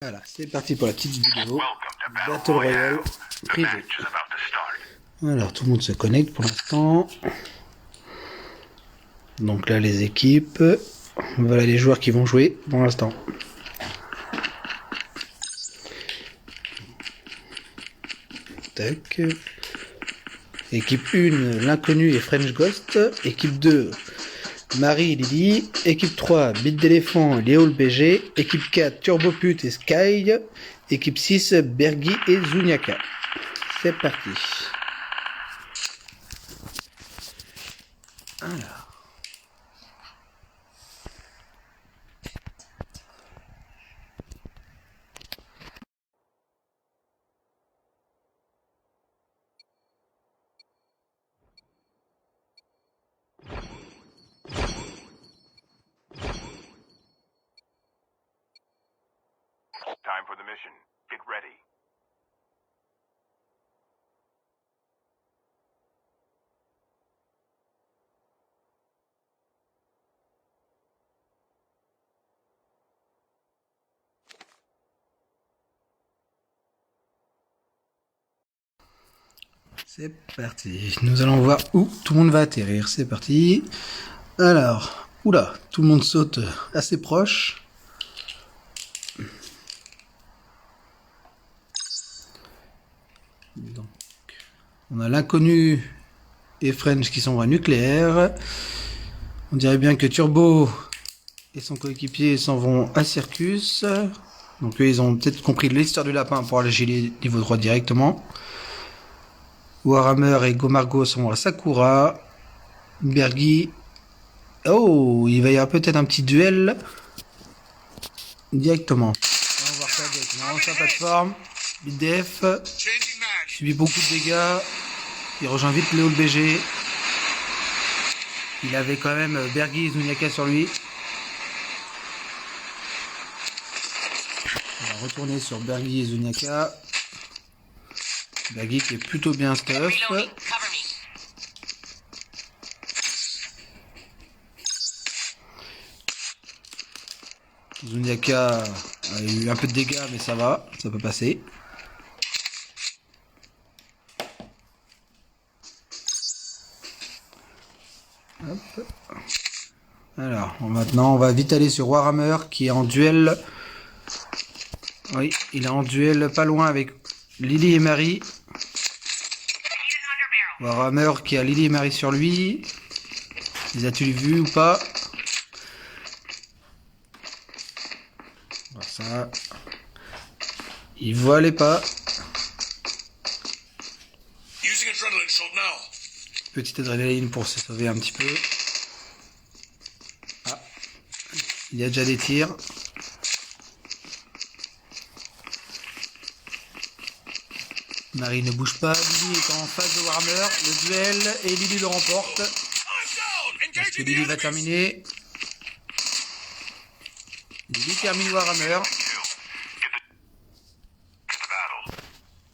Voilà, c'est parti pour la petite vidéo Battle Royale privé. Alors tout le monde se connecte pour l'instant. Donc là les équipes. Voilà les joueurs qui vont jouer pour l'instant. Tac. Équipe 1, l'inconnu et French Ghost. Équipe 2, Marie et Lily. Équipe 3, Bit d'éléphant et Léo le BG. Équipe 4, Turbopute et Sky. Équipe 6, Bergy et Zuniaka. C'est parti. Alors. Time for the mission. Get ready. C'est parti. Nous allons voir où tout le monde va atterrir. C'est parti. Alors, oula, tout le monde saute assez proche. Donc, on a l'inconnu et French qui sont à nucléaire. On dirait bien que Turbo et son coéquipier s'en vont à Circus. Donc eux, ils ont peut-être compris l'histoire du lapin pour aller gilet niveau 3 directement. Warhammer et Gomargo sont à Sakura. Bergy. Oh, il va y avoir peut-être un petit duel directement. On va voir ça directement sur la plateforme. BDF subit beaucoup de dégâts. Il rejoint vite Léo le BG. Il avait quand même Bergy et Zuniaka sur lui. On va retourner sur Bergy et Zuniaka. Bergy qui est plutôt bien stuff. Zuniaka a eu un peu de dégâts mais ça va, ça peut passer. Hop. Alors maintenant on va vite aller sur Warhammer qui est en duel. Oui, il est en duel pas loin avec Lily et Marie. Warhammer qui a Lily et Marie sur lui. Les as-tu vus ou pas? Voilà ça. Il voit les pas. Petite adrénaline pour se sauver un petit peu. Ah, il y a déjà des tirs. Marie ne bouge pas, Lily est en face de Warhammer, le duel, et Lily le remporte. Est-ce que Lily va terminer? Lily termine Warhammer.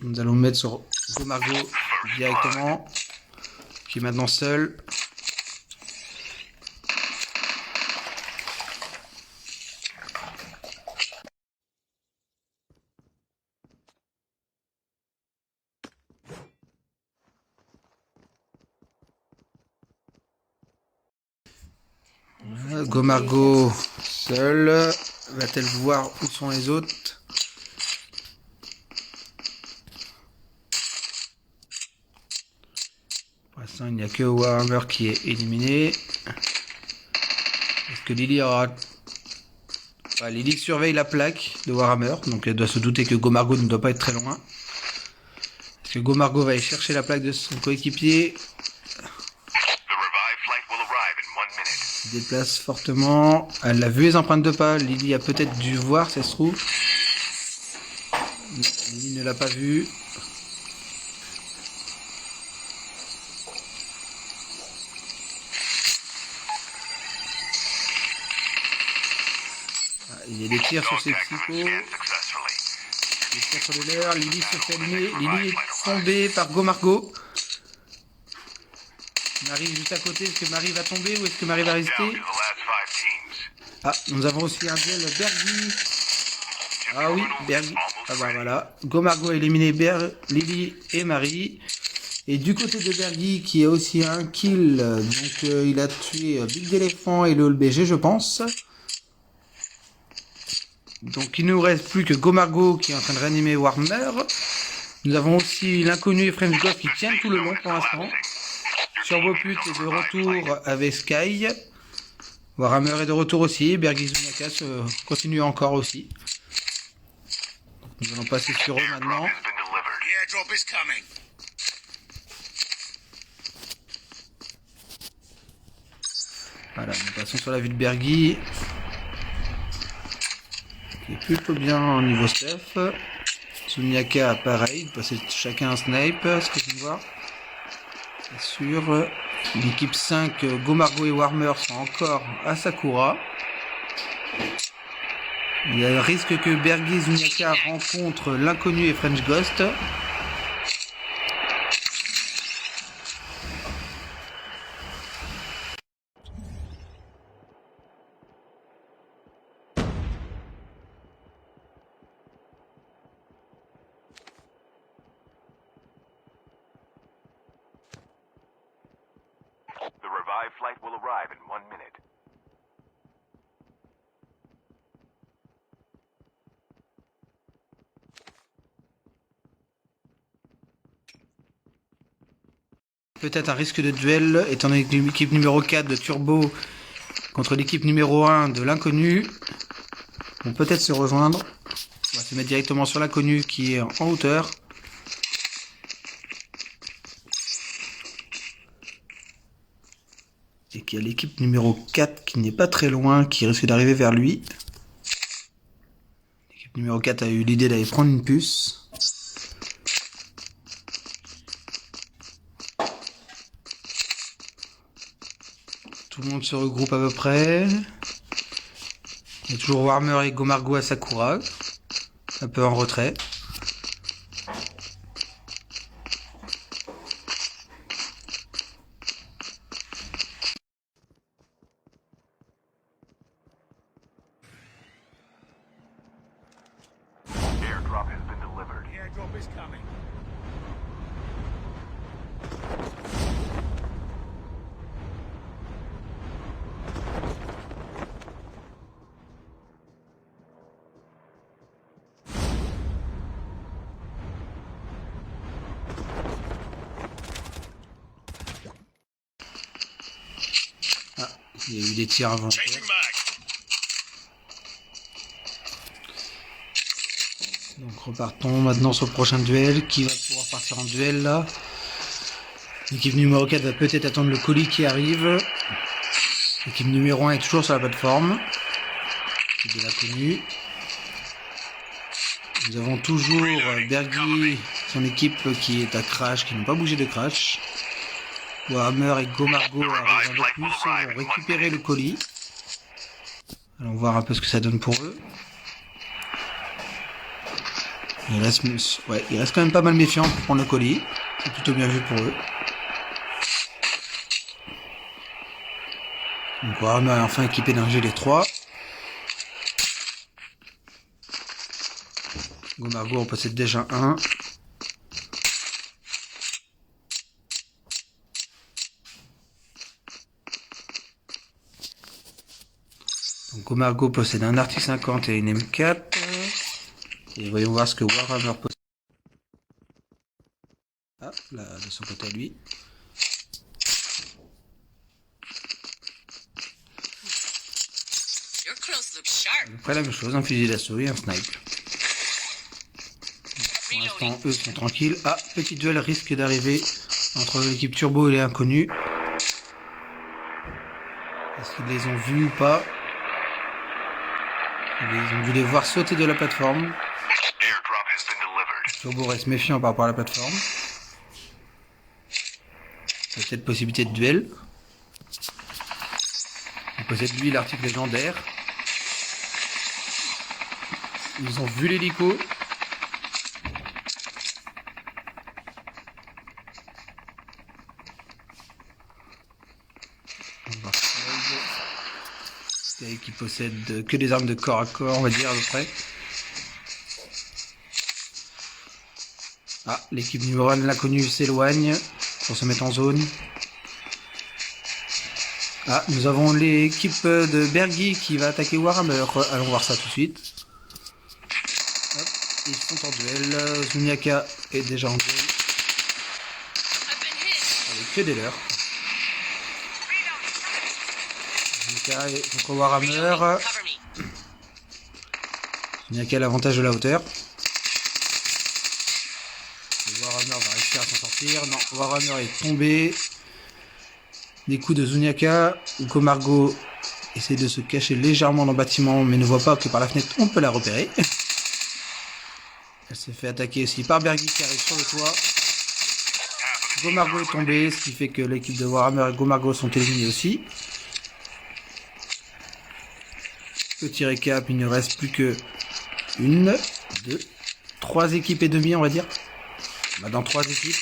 Nous allons mettre sur Gomargo directement, qui est maintenant seul. Gomargo seul. Va-t-elle voir où sont les autres? Pour l'instant, il n'y a que Warhammer qui est éliminé. Est-ce que Lily aura... Ah, Lily surveille la plaque de Warhammer, donc elle doit se douter que Gomargo ne doit pas être très loin. Est-ce que Gomargo va aller chercher la plaque de son coéquipier? Il se déplace fortement. Elle a vu les empreintes de pas. Lily a peut-être dû voir, ça se trouve. Lily ne l'a pas vu. Ah, il y a des tirs sur ses psychos. Des tirs sur les leurs. Lily se fait allumer. Lily est tombée par Gomargo. Marie juste à côté. Est-ce que Marie va tomber ou est-ce que Marie va rester? Ah, nous avons aussi un duel Bergy Ah oui, Bergy. Ah bah voilà. Gomargo a éliminé Lily et Marie. Et du côté de Bergy, qui a aussi un kill, donc il a tué Big Elephant et le BG, je pense. Donc il ne nous reste plus que Gomargo qui est en train de réanimer Warhammer. Nous avons aussi l'inconnu et French Ghost qui tiennent tout le long pour l'instant. Turboput est de retour avec Sky. Warhammer est de retour aussi. Bergy Zuniakas continue encore aussi. Nous allons passer sur eux maintenant. Voilà, nous passons sur la vue de Bergy. Qui est plutôt bien au niveau stuff. Zuniaka pareil, passer chacun un snipe, ce que je viens de voir. C'est sûr. L'équipe 5, Gomargo et Warhammer sont encore à Sakura. Il y a le risque que Bergy Zuniaka rencontre l'inconnu et French Ghost. The revived flight will arrive in 1 minute. Peut-être un risque de duel, étant donné que l'équipe numéro 4 de Turbo contre l'équipe numéro 1 de l'inconnu vont peut-être se rejoindre. On va se mettre directement sur l'inconnu qui est en hauteur. Et qu'il y a l'équipe numéro 4 qui n'est pas très loin, qui risque d'arriver vers lui. L'équipe numéro 4 a eu l'idée d'aller prendre une puce. Tout le monde se regroupe à peu près. Il y a toujours Warhammer et Gomargo à Sakura. Un peu en retrait. Airdrop has been delivered. The airdrop is coming. Ah, il y a eu des tirs avant. Donc repartons maintenant sur le prochain duel. Qui va pouvoir partir en duel là? L'équipe numéro 4 va peut-être attendre le colis qui arrive. L'équipe numéro 1 est toujours sur la plateforme. C'est de l'inconnu. Nous avons toujours Bergy, son équipe qui est à Crash, qui n'ont pas bougé de Crash. Warhammer et Gomargo arrivent un peu plus, vont récupérer le colis. Allons voir un peu ce que ça donne pour eux. Il reste quand même pas mal méfiant pour prendre le colis. C'est plutôt bien vu pour eux. Donc Warhammer est enfin équipé d'un gilet 3. Gomargo en possède déjà un. Donc Gomargo possède un Arctic 50 et une M4. Et voyons voir ce que Warhammer possède. Ah, là, de son côté à lui. Après la même chose, un fusil d'assaut et un snipe. Pour l'instant, eux sont tranquilles. Ah, petit duel risque d'arriver entre l'équipe Turbo et les inconnus. Est-ce qu'ils les ont vus ou pas? Ils ont dû les voir sauter de la plateforme. Turbo reste méfiant par rapport à la plateforme. Il y a peut-être possibilité de duel. Il possède lui l'article légendaire. Ils ont vu l'hélico. Sky qui possède que des armes de corps à corps, on va dire à peu près. Ah, l'équipe numéro 1 de l'inconnu s'éloigne pour se mettre en zone. Ah, nous avons l'équipe de Bergy qui va attaquer Warhammer. Allons voir ça tout de suite. Hop, ils sont en duel. Zuniaka est déjà en duel. Avec que des leurs. Zuniaka est contre Warhammer. Zuniaka a l'avantage de la hauteur. Warhammer va réussir à s'en sortir. Non, Warhammer est tombé. Des coups de Zuniaka. Komargo essaie de se cacher légèrement dans le bâtiment, mais ne voit pas que par la fenêtre on peut la repérer. Elle s'est fait attaquer aussi par Bergy qui arrive sur le toit. Komargo est tombé, ce qui fait que l'équipe de Warhammer et Komargo sont éliminés aussi. Petit récap, il ne reste plus que 1, 2, 3 équipes et demie, on va dire. Dans 3 équipes.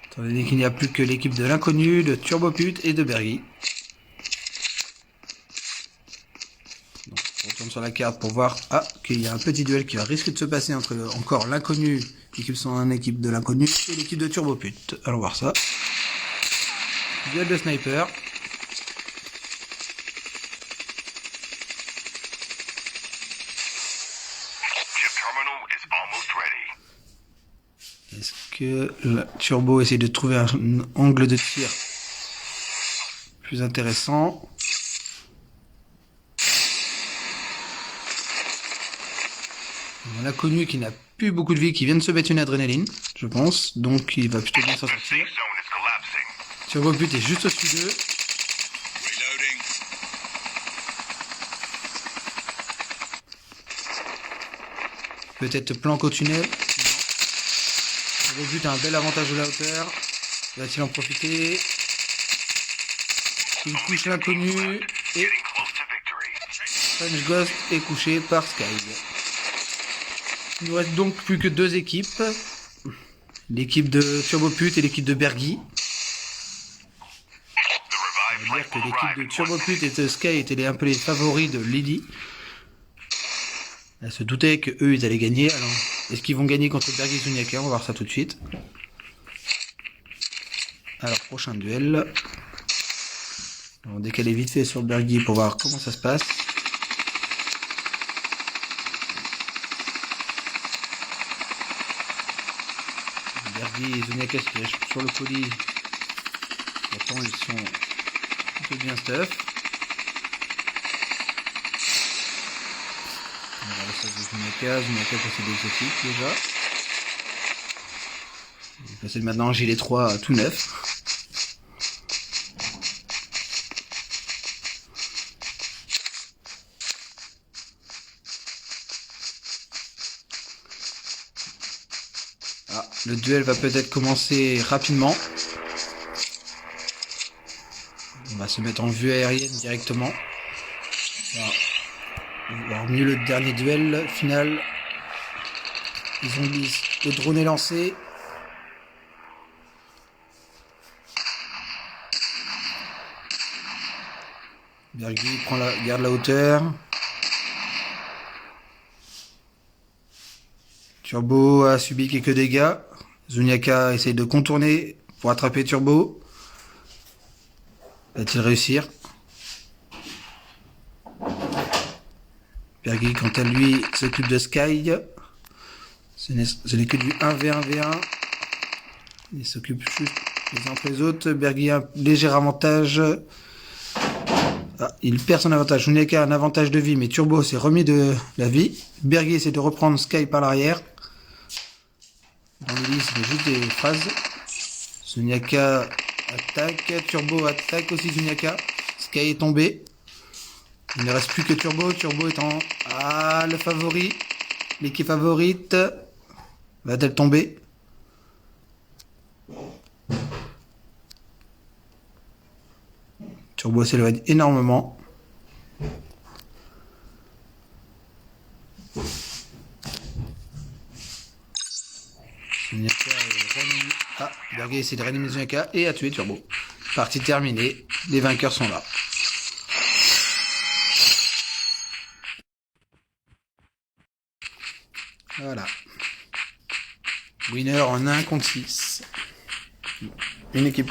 Étant donné qu'il n'y a plus que l'équipe de l'inconnu, de Turboput et de Bergy. Donc, on retourne sur la carte pour voir qu'il y a un petit duel qui va risquer de se passer entre encore l'inconnu, l'équipe 101, l'équipe de l'inconnu et l'équipe de Turboput. Allons voir ça. Duel de sniper. Est-ce que le Turbo essaie de trouver un angle de tir plus intéressant? L'inconnu qui n'a plus beaucoup de vie, qui vient de se mettre une adrénaline, je pense, donc il va plutôt bien s'en sortir. Turboput est juste au-dessus d'eux. Peut-être planque au tunnel. Turboput a un bel avantage de la hauteur. Va-t-il en profiter? Il couche l'inconnu et French Ghost est couché par Sky. Il ne reste donc plus que 2 équipes. L'équipe de Turboput et l'équipe de Bergy. On va dire que l'équipe de Turboput et de Sky étaient un peu les favoris de Lily. Elle se doutait que eux ils allaient gagner. Alors, est-ce qu'ils vont gagner contre Bergy et Zuniaka? On va voir ça tout de suite. Alors, prochain duel. On va décaler vite fait sur Bergy pour voir comment ça se passe. Bergy et Zuniaka se cachent sur le colis. Pourtant, ils sont plutôt bien stuff. On va voir le stage de Zuniaka. Zuniaka possède l'exotique déjà. Il possède maintenant un gilet 3 tout neuf. Le duel va peut-être commencer rapidement. On va se mettre en vue aérienne directement. Voilà. On va voir mieux le dernier duel final. Les zombies, le drone est lancé. Bergy garde la hauteur. Turbo a subi quelques dégâts. Zuniaka essaye de contourner pour attraper Turbo. Va-t-il réussir? Bergy, quant à lui, s'occupe de Sky. Ce n'est que du 1v1v1. Il s'occupe juste les uns après les autres. Bergy a un léger avantage. Il perd son avantage. Zuniaka a un avantage de vie, mais Turbo s'est remis de la vie. Bergy essaie de reprendre Sky par l'arrière. Dans les listes, c'est juste des phrases. Zuniaka attaque, Turbo attaque aussi Zuniaka. Sky est tombé. Il ne reste plus que Turbo. Turbo étant le favori. L'équipe favorite. Va-t-elle tomber? Turbo s'éloigne énormément. Bergy essaie de réanimer Zuniaka et a tué Turbo. Partie terminée. Les vainqueurs sont là. Voilà. Winner en 1 contre 6. Une équipe.